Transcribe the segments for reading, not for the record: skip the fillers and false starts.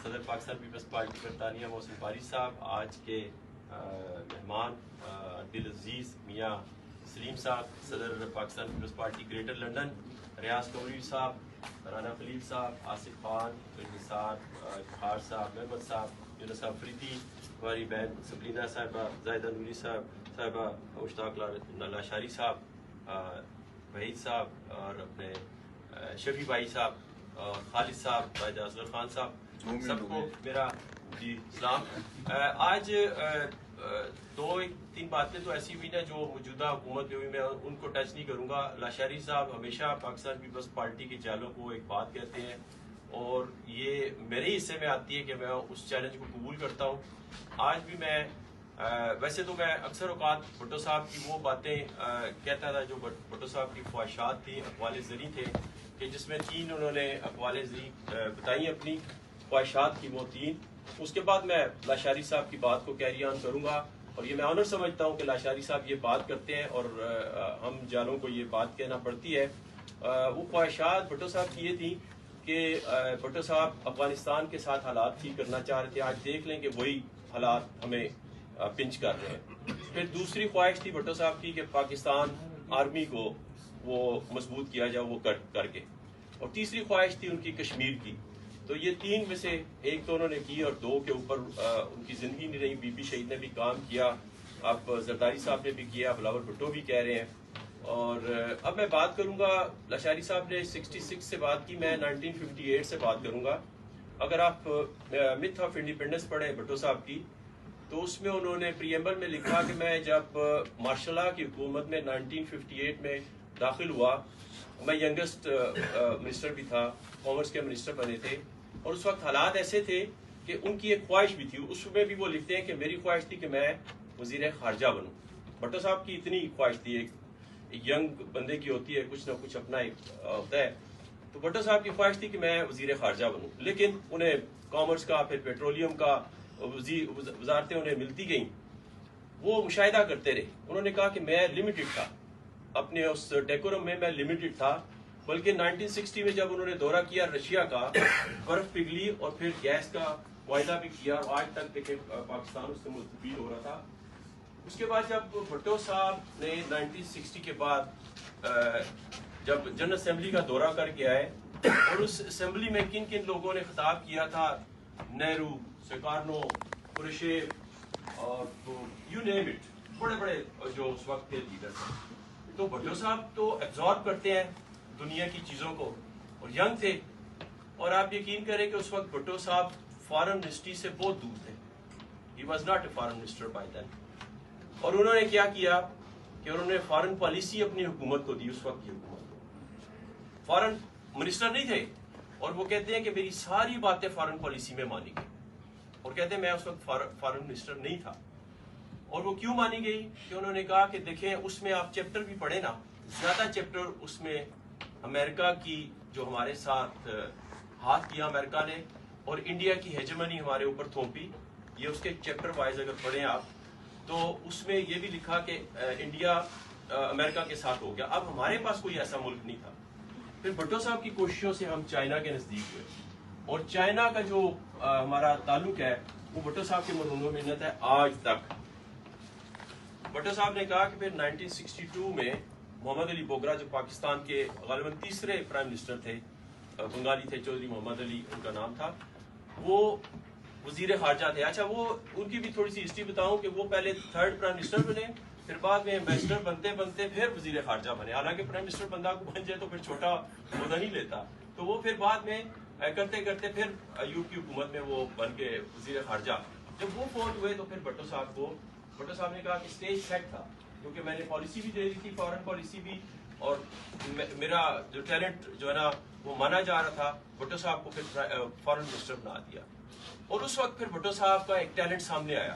صدر Pakistan peoples party برطانیہ محسن پاری صاحب، آج کے مہمان دل عزیز میاں سلیم صاحب، صدر Pakistan peoples party greater London Riaz Qamri صاحب، رانا خلیل صاحب، آصف خان، نثار خار صاحب، محمد صاحب، یونس افریدی، ہماری بہن سبلینا صاحبہ، زاہدہ نوری صاحبہ، مشتاق لاشاری صاحب، وحید صاحب اور اپنے شفیع بھائی صاحب اور خالد صاحب، واحد اصغر خان صاحب، سب کو میرا جی سلام۔ آج دو تین باتیں تو ایسی ہوئی نا جو موجودہ حکومت میں ہوئی، میں ان کو ٹچ نہیں کروں گا۔ لاشاری صاحب ہمیشہ پاکستان پیپلز پارٹی کے چیلنجوں کو ایک بات کہتے ہیں اور یہ میرے حصے میں آتی ہے کہ میں اس چیلنج کو قبول کرتا ہوں۔ آج بھی میں ویسے تو میں اکثر اوقات بھٹو صاحب کی وہ باتیں کہتا تھا جو بھٹو صاحب کی خواہشات تھیں، اقوال زری تھے، کہ جس میں تین انہوں نے اقوال زری بتائی اپنی خواہشات کی، وہ تین۔ اس کے بعد میں لاشاری صاحب کی بات کو کیری آن کروں گا، اور یہ میں آنر سمجھتا ہوں کہ لاشاری صاحب یہ بات کرتے ہیں اور ہم جالوں کو یہ بات کہنا پڑتی ہے۔ وہ خواہشات بھٹو صاحب کی یہ تھیں کہ بھٹو صاحب افغانستان کے ساتھ حالات ٹھیک کرنا چاہ رہے تھے۔ آج دیکھ لیں کہ وہی حالات ہمیں پنچ کر رہے ہیں۔ پھر دوسری خواہش تھی بھٹو صاحب کی کہ پاکستان آرمی کو وہ مضبوط کیا جائے، وہ کر کے، اور تیسری خواہش تھی ان کی کشمیر کی۔ تو یہ تین میں سے ایک تو انہوں نے کی، اور دو کے اوپر ان کی زندگی نہیں رہی۔ بی بی شہید نے بھی کام کیا، اب زرداری صاحب نے بھی کیا، بلاول بھٹو بھی کہہ رہے ہیں۔ اور اب میں بات کروں گا، لاشاری صاحب نے 66 سے بات کی، میں 1958 سے بات کروں گا۔ اگر آپ متھ آف انڈیپینڈنس پڑھیں بھٹو صاحب کی، تو اس میں انہوں نے پریمبل میں لکھا کہ میں جب مارشل لاء کی حکومت میں 1958 میں داخل ہوا، میں ینگسٹ منسٹر بھی تھا، کامرس کے منسٹر بنے تھے، اور اس وقت حالات ایسے تھے کہ ان کی ایک خواہش بھی تھی۔ اس میں بھی وہ لکھتے ہیں کہ میری خواہش تھی کہ میں وزیر خارجہ بنوں۔ بھٹو صاحب کی اتنی خواہش تھی، ایک ینگ بندے کی ہوتی ہے، کچھ نہ کچھ اپنا ایک ہوتا ہے۔ تو بھٹو صاحب کی خواہش تھی کہ میں وزیر خارجہ بنوں، لیکن انہیں کامرس کا، پھر پیٹرولیم کا وزارتیں انہیں ملتی گئیں۔ وہ مشاہدہ کرتے رہے، انہوں نے کہا کہ میں لمیٹڈ تھا، اپنے اس ڈیکورم میں لمیٹڈ تھا۔ بلکہ 1960 میں جب انہوں نے دورہ کیا رشیا کا، برف پگھلی اور پھر گیس کا معاہدہ بھی کیا، اور آج تک دیکھیں پاکستان اس سے مستفید ہو رہا تھا۔ اس کے بعد جب بھٹو صاحب نے 1960 کے بعد جب جنرل اسمبلی کا دورہ کر کے آئے، اور اس اسمبلی میں کن کن لوگوں نے خطاب کیا تھا، نہرو، سکارنو، قریشیف اور یو نیم اٹ، بڑے بڑے جو اس وقت تھے لیڈر تھے۔ تو بھٹو صاحب تو ایبزارب کرتے ہیں دنیا کی چیزوں کو، اور ینگ تھے، اور آپ یقین کریں کہ اس وقت بھٹو صاحب فارن منسٹری سے بہت دور تھے۔ He was not a foreign minister by then. اور انہوں نے کیا کیا کہ انہوں نے فارن پالیسی اپنی حکومت کو دی، اس وقت کی حکومت کو۔ فارن منسٹر نہیں تھے، اور وہ کہتے ہیں کہ میری ساری باتیں فارن پالیسی میں مانی گئی، اور کہتے ہیں میں اس وقت فارن منسٹر نہیں تھا۔ اور وہ کیوں مانی گئی کہ انہوں نے کہا کہ دیکھیں اس میں آپ چیپٹر بھی پڑھیں نا، زیادہ چیپٹر اس میں امریکہ کی جو ہمارے ساتھ ہاتھ کیا امریکہ نے، اور انڈیا کی ہیجمنی ہمارے اوپر تھوپی، یہ اس کے چیپٹر وائز اگر پڑھیں آپ، تو اس میں یہ بھی لکھا کہ انڈیا امریکہ کے ساتھ ہو گیا۔ اب ہمارے پاس کوئی ایسا ملک نہیں تھا۔ پھر بھٹو صاحب کی کوششوں سے ہم چائنا کے نزدیک ہوئے، اور چائنا کا جو ہمارا تعلق ہے وہ بھٹو صاحب کے مرہون منت ہے آج تک۔ بھٹو صاحب نے کہا کہ پھر 1962 میں محمد علی بوگرا، جو پاکستان کے غالباً تیسرے پرائم منسٹر تھے، بنگالی تھے، چودھری محمد علی ان کا نام تھا، وہ وزیر خارجہ تھے۔ اچھا، وہ ان کی بھی تھوڑی سی ہسٹری بتاؤں کہ وہ پہلے تھرڈ پرائم منسٹر بنے، پھر بعد میں ایمبیسڈر بنتے بنتے پھر وزیر خارجہ بنے۔ حالانکہ پرائم منسٹر بندہ کو بن جائے تو پھر چھوٹا عہدہ نہیں لیتا، تو وہ پھر بعد میں کرتے کرتے پھر ایوب کی حکومت میں وہ بن کے وزیر خارجہ۔ جب وہ فوت ہوئے تو پھر بھٹو صاحب نے کہا کہ اسٹیج سیٹ تھا، کیونکہ میں نے پالیسی بھی دے دی تھی، فارن پالیسی بھی، اور میرا جو ٹیلنٹ جو ہے نا وہ مانا جا رہا تھا۔ بھٹو صاحب کو پھر فارن منسٹر بنا دیا، اور اس وقت پھر بھٹو صاحب کا ایک ٹیلنٹ سامنے آیا،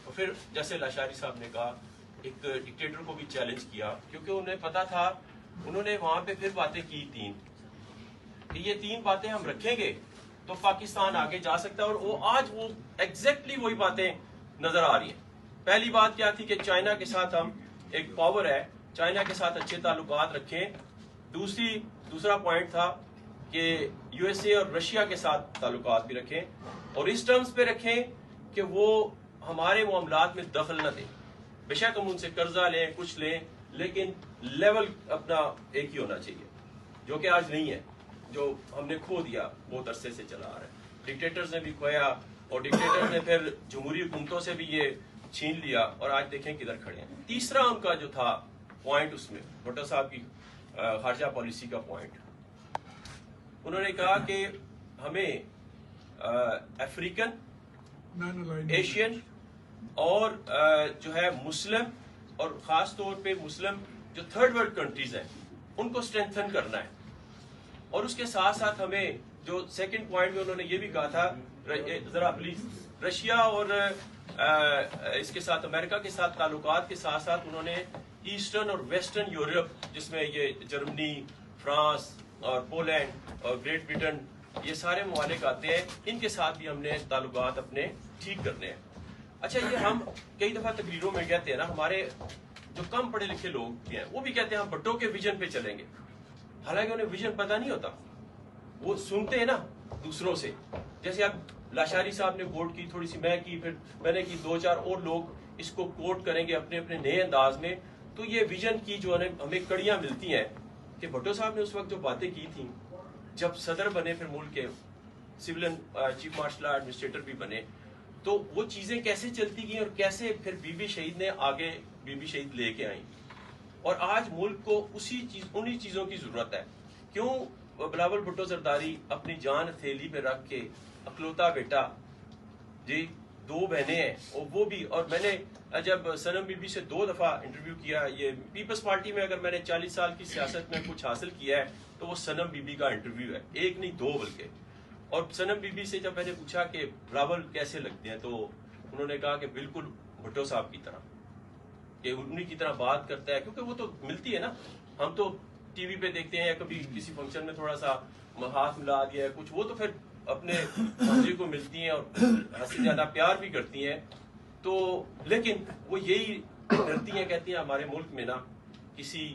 اور پھر جیسے لاشاری صاحب نے کہا ایک ڈکٹیٹر کو بھی چیلنج کیا، کیونکہ انہیں پتا تھا، انہوں نے وہاں پہ پھر باتیں کی تین کہ یہ تین باتیں ہم رکھیں گے تو پاکستان آگے جا سکتا ہے، اور وہ آج وہ ایگزیکٹلی وہی باتیں نظر آ رہی ہیں۔ پہلی بات کیا تھی کہ چائنا کے ساتھ ہم ایک پاور ہے، چائنا کے ساتھ اچھے تعلقات رکھیں۔ دوسرا پوائنٹ تھا کہ یو ایس اے اور رشیا کے ساتھ تعلقات بھی رکھیں اور اس ٹرمز پہ رکھیں کہ وہ ہمارے معاملات میں دخل نہ دیں. بے شک ہم ان سے قرضہ لیں کچھ لیں لیکن لیول اپنا ایک ہی ہونا چاہیے, جو کہ آج نہیں ہے. جو ہم نے کھو دیا بہت عرصے سے چلا آ رہا ہے. ڈکٹیٹرز نے بھی کھویا اور ڈکٹیٹرز نے پھر جمہوری حکومتوں سے بھی یہ چھین لیا اور آج دیکھیں کدھر کھڑے ہیں. تیسرا ان کا جو تھا پوائنٹ اس میں بھٹو صاحب کی خارجہ پالیسی کا پوائنٹ, انہوں نے کہا کہ ہمیں افریقن ایشین اور جو ہے مسلم اور خاص طور پہ مسلم جو تھرڈ ورلڈ کنٹریز ہیں ان کو اسٹرینتھن کرنا ہے. اور اس کے ساتھ ساتھ ہمیں جو سیکنڈ پوائنٹ میں انہوں نے یہ بھی کہا تھا, ذرا پلیز, رشیا اور اس کے ساتھ امریکہ کے ساتھ تعلقات کے ساتھ ساتھ انہوں نے ایسٹرن اور ویسٹرن یورپ جس میں یہ جرمنی, فرانس اور پولینڈ اور گریٹ برٹن یہ سارے ممالک آتے ہیں, ان کے ساتھ بھی ہم نے تعلقات اپنے ٹھیک کرنے ہیں. اچھا یہ ہم کئی دفعہ تقریروں میں کہتے ہیں نا, ہمارے جو کم پڑھے لکھے لوگ ہیں وہ بھی کہتے ہیں ہم بھٹو کے ویژن پہ چلیں گے, حالانکہ انہیں ویژن پتہ نہیں ہوتا. وہ سنتے ہیں نا دوسروں سے, جیسے اب لاشاری صاحب نے کوٹ کی, تھوڑی سی میں کی, پھر میں نے کی, 2-4 اور لوگ اس کو کوٹ کریں گے اپنے اپنے نئے انداز میں. تو یہ ویژن کی جو ہمیں کڑیاں ملتی ہیں کہ بھٹو صاحب نے اس وقت جو باتیں کی تھیں جب صدر بنے, پھر ملک کے سولین چیف مارشل ایڈمنسٹریٹر بھی بنے, تو وہ چیزیں کیسے چلتی گئیں اور کیسے پھر بی بی شہید نے آگے بی بی شہید لے کے آئیں. اور آج ملک کو انہی چیزوں کی ضرورت ہے. کیوں بلاول بھٹو زرداری اپنی جان ہتھیلی پہ رکھ کے اکلوتا بیٹا, جی 2 بہنیں ہیں اور وہ بھی, اور میں نے جب سنم بی بی سے 2 دفعہ انٹرویو کیا, یہ پیپلز پارٹی میں اگر میں نے 40 سال کی سیاست میں کچھ حاصل کیا ہے تو وہ سنم بی بی کا انٹرویو ہے, 1 نہیں 2 بلکہ. اور سنم بی بی سے جب میں نے پوچھا کہ بلاول کیسے لگتے ہیں تو انہوں نے کہا کہ بالکل بھٹو صاحب کی طرح, کہ انہی کی طرح بات کرتا ہے, کیونکہ وہ تو ملتی ہے نا. ہم تو ٹی وی پہ دیکھتے ہیں یا کبھی کسی فنکشن میں تھوڑا سا ہاتھ ملا دیا ہے کچھ, وہ تو پھر اپنے بھانجے کو ملتی ہیں اور حد سے زیادہ پیار بھی کرتی ہیں. تو لیکن وہ یہی ڈرتی ہیں, کہتی ہیں ہمارے ملک میں نا کسی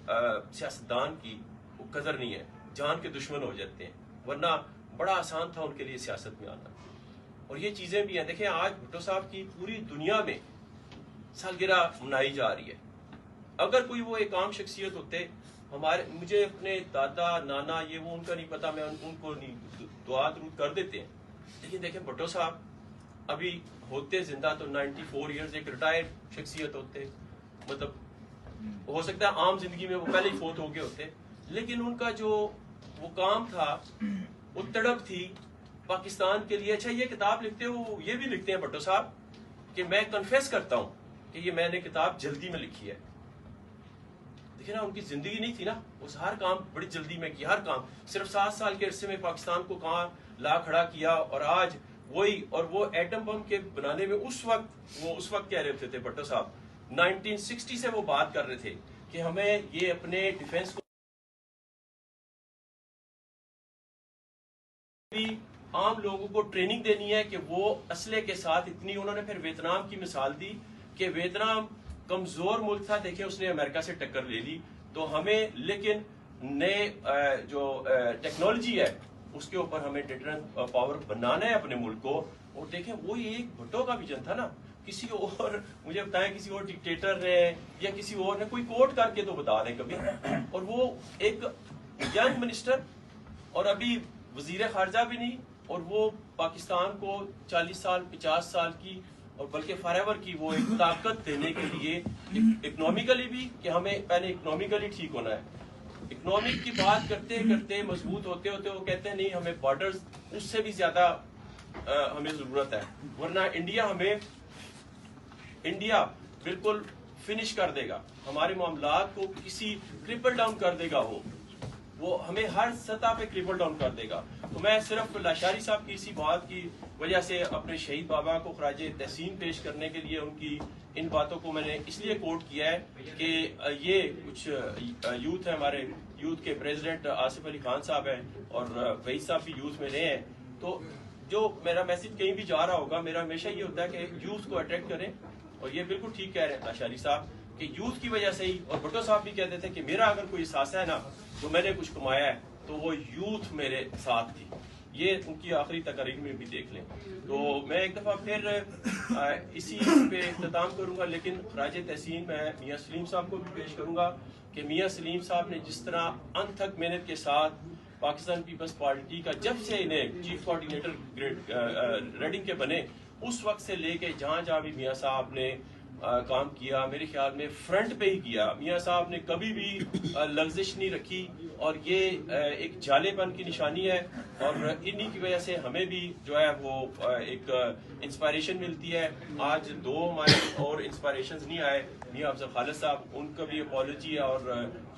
سیاستدان کی وہ قدر نہیں ہے, جان کے دشمن ہو جاتے ہیں, ورنہ بڑا آسان تھا ان کے لیے سیاست میں آنا. اور یہ چیزیں بھی ہیں. دیکھیں آج بھٹو صاحب کی پوری دنیا میں سالگرہ منائی جا رہی ہے. اگر کوئی وہ ایک عام شخصیت ہوتے, مجھے اپنے دادا نانا یہ وہ ان کا نہیں پتا, میں ان کو نہیں دعا درود کر دیتے ہیں, لیکن دیکھیں بھٹو صاحب ابھی ہوتے زندہ تو 94 ایئرز, ایک ریٹائرڈ شخصیت ہوتے, مطلب ہو سکتا ہے عام زندگی میں وہ پہلے ہی فوت ہو گئے ہوتے, لیکن ان کا جو وہ کام تھا, وہ تڑپ تھی پاکستان کے لیے. اچھا یہ کتاب لکھتے ہو, یہ بھی لکھتے ہیں بھٹو صاحب کہ میں کنفیس کرتا ہوں کہ یہ میں نے کتاب جلدی میں لکھی ہے. دیکھیں نا ان کی زندگی نہیں تھی نا, اس ہر کام بڑی جلدی میں کیا, ہر کام صرف 7 سال کے عرصے میں پاکستان کو کہاں لا کھڑا کیا. اور آج وہی, اور وہ ایٹم بم کے بنانے میں اس وقت کہہ رہے تھے بھٹو صاحب 1960 سے وہ بات کر رہے تھے کہ ہمیں یہ اپنے ڈیفنس کو بھی عام لوگوں کو ٹریننگ دینی ہے کہ وہ اسلحے کے ساتھ اتنی. انہوں نے پھر ویتنام کی مثال دی کہ ویتنام کمزور ملک تھا, دیکھیں اس نے امریکہ سے ٹکر لے لی, تو ہمیں لیکن نئے جو ٹیکنالوجی ہے اس کے اوپر ہمیں ڈیٹرنٹ پاور بنانا ہے اپنے ملک کو. اور دیکھیں وہ ایک بھٹو کا ویژن تھا نا, کسی اور مجھے بتائیں کسی اور ڈکٹیٹر نے یا کسی اور نے کوئی کوٹ کر کے تو بتا دیں کبھی. اور وہ ایک ینگ منسٹر اور ابھی وزیر خارجہ بھی نہیں, اور وہ پاکستان کو 40 سال 50 سال کی اور بلکہ فار ایور کی وہ ایک طاقت دینے کے لیے اکنامیکلی بھی, کہ ہمیں پہلے اکنامیکلی ٹھیک ہونا ہے. اکنامک کی بات کرتے کرتے مضبوط ہوتے ہوتے وہ کہتے ہیں نہیں ہمیں بارڈرز اس سے بھی زیادہ ہمیں ضرورت ہے, ورنہ انڈیا بالکل فنش کر دے گا, ہمارے معاملات کو کسی کرپل ڈاؤن کر دے گا, وہ ہمیں ہر سطح پہ کرپل ڈاؤن کر دے گا. تو میں صرف لاشاری صاحب کی اسی بات کی وجہ سے اپنے شہید بابا کو خراج تحسین پیش کرنے کے لیے ان کی ان باتوں کو میں نے اس لیے کوٹ کیا ہے کہ یہ کچھ یوتھ ہے, ہمارے یوتھ کے پریزیڈنٹ آصف علی خان صاحب ہیں اور وحید صاحب بھی یوتھ میں رہے ہیں. تو جو میرا میسج کہیں بھی جا رہا ہوگا, میرا ہمیشہ یہ ہوتا ہے کہ یوتھ کو اٹریکٹ کریں, اور یہ بالکل ٹھیک کہہ رہے ہیں لاشاری صاحب کہ یوتھ کی وجہ سے ہی, اور بھٹو صاحب بھی کہتے تھے کہ میرا اگر کوئی احساس ہے نا جو میں نے کچھ کمایا ہے تو وہ یوتھ میرے ساتھ تھی. یہ ان کی آخری تقریر میں بھی دیکھ لیں. تو میں ایک دفعہ پھر اسی پہ اختتام کروں گا، لیکن خراج تحسین میں میاں سلیم صاحب کو بھی پیش کروں گا کہ میاں سلیم صاحب نے جس طرح انتھک محنت کے ساتھ پاکستان پیپلز پارٹی کا جب سے انہیں چیف کوآرڈینیٹر ریڈنگ کے بنے اس وقت سے لے کے جہاں جہاں بھی میاں صاحب نے کام کیا، میرے خیال میں فرنٹ پہ ہی کیا. میاں صاحب نے کبھی بھی لغزش نہیں رکھی، اور یہ ایک جالے پن کی نشانی ہے، اور انہی کی وجہ سے ہمیں بھی جو ہے وہ ایک انسپائریشن ملتی ہے. آج 2 ہمارے اور انسپائریشنز نہیں آئے، میاں افضل خالد صاحب، ان کا بھی اپالوجی ہے، اور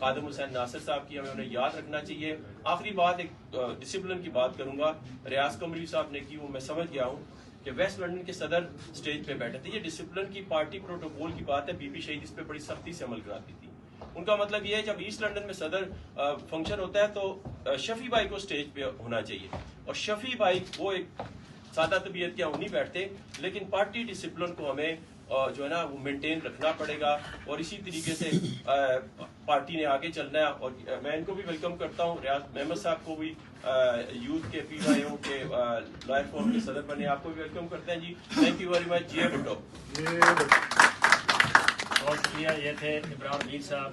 خادم حسین ناصر صاحب کی ہمیں انہیں یاد رکھنا چاہیے. آخری بات ایک ڈسپلن کی بات کروں گا، ریاض قمری صاحب نے کی، وہ میں سمجھ گیا ہوں کہ ویسٹ لنڈن کے صدر سٹیج پہ بیٹھے تھے. یہ ڈسپلن کی پارٹی پروٹوکول کی بات ہے. بی پی شہید اس پہ بڑی سختی سے عمل کراتی تھی. ان کا مطلب یہ ہے جب ایسٹ لنڈن میں صدر فنکشن ہوتا ہے تو شفیع بھائی کو سٹیج پہ ہونا چاہیے، اور شفیع بھائی وہ ایک سادہ طبیعت کے ہوں نہیں بیٹھتے، لیکن پارٹی ڈسپلن کو ہمیں جو ہے نا وہ مینٹین رکھنا پڑے گا، اور اسی طریقے سے پارٹی نے آگے چلنا ہے. اور میں ان کو بھی ویلکم کرتا ہوں، ریاض محمد صاحب کو بھی یوتھ کے پی وائی او کے لائر فورم کے صدر بنے، آپ کو بھی ویلکم کرتے ہیں. جی تھینک یو ویری مچ. جی بھٹو. بہت شکریہ. یہ تھے ابراہیم میر صاحب.